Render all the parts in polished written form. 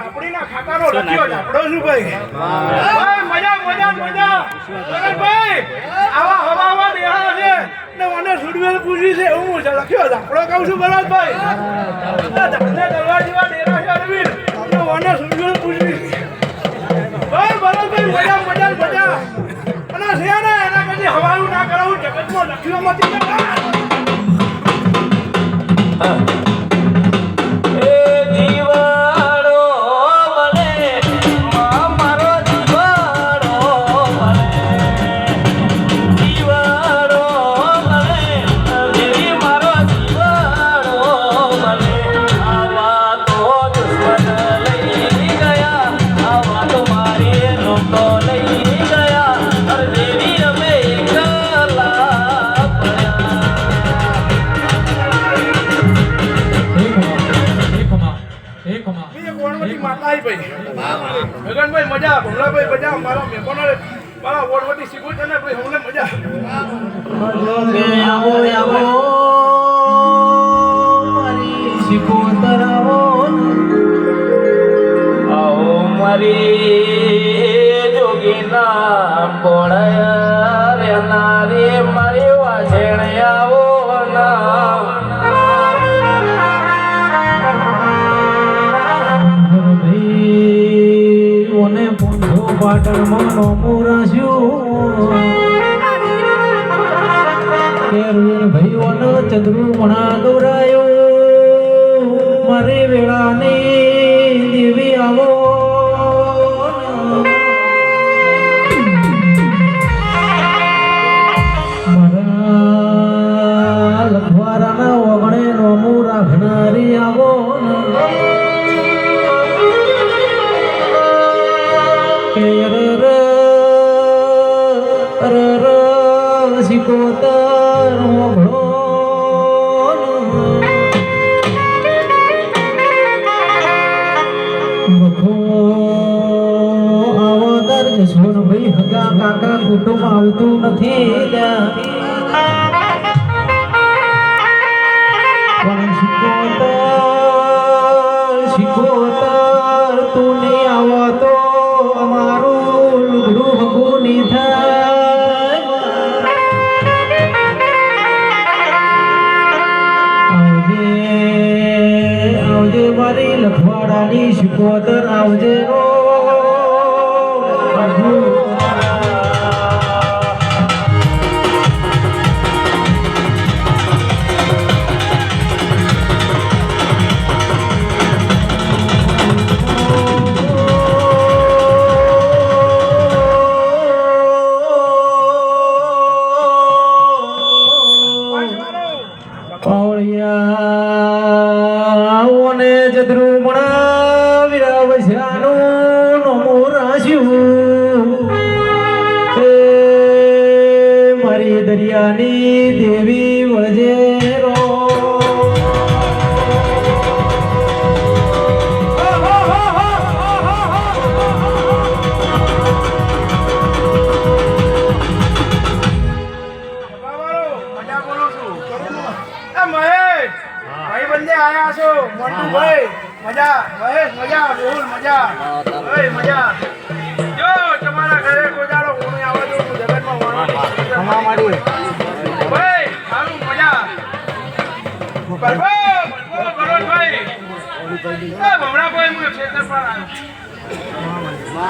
ઝાપડીના ખાતાનો લખ્યો ઝાપડો શું ભાઈ ભાઈ મજા મજા મજા ભાઈ આવા હવા દેહા છે ને મને સુડવેલ પૂછી છે એવું છે લખ્યો ઝાપડો કહું છું બળદભાઈ ધંધે દરવા જેવા ડેરા છે અરવિંદ ને મને સુડવેલ પૂછી ભાઈ બળદભાઈ મજા મજા મજા અને છે ને એના પછી હવાનું ના કરાવું જગતમાં લખ્યો માંથી ભાઈ મજા ભમલાભાઈ મજા મારા મહેમાનો મારા વોડવટી શીખવું છે ને ભાઈ હમને મજા મારી શીખોતર આવો મારી જોગીના બોળયા રેનારી મારી વાછેણ આવો ના પાટણમાં નોમું રાખ્યું કેરવીર ભાઈઓનો ચંદ્રુ મણા દોરાયો મારી વેળાની દેવી આવો મારા લખવારાના ઓગણે નોમું રાખનારી આવો શીખોતર હોભળો બખો આવો દર જશોન ભાઈ હગા કાકા કુટુંબ આવતું નથી પણ શીખોતર તું નહીં આવો તો અમારું લુગડું હગું નહીં થાય આવજે મારી લખવાડાની શીખોતર આવજે રો જદ્રુમણા વિરાવશ્યાનું નમો રાશ્યું મારી દરિયાની દેવી વળજે રો આયા છો મોટુ ભાઈ મજા મહેશ મજા રોહુલ મજા ઓય મજા જો તમારા ઘરે કોજારો કોને આવા દો જગતમાં વાળો માડી ભાઈ સારું મજા ભરતભાઈ એ ભમણા ભાઈ હું ક્ષેત્ર પર આવ્યો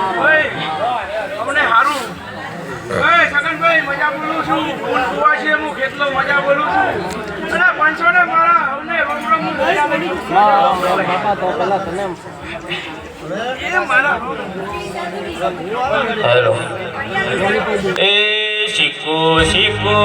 ભાઈ અમને સારું ભાઈ સગનભાઈ મજા બોલું છું ફૂલ કુવા છે હું કેટલો મજા બોલું છું અને 500 ને મારા અમને રોમ મજા બોલું બાપા તો પેલા તને એ મારા હેલો એ શીખો શીખો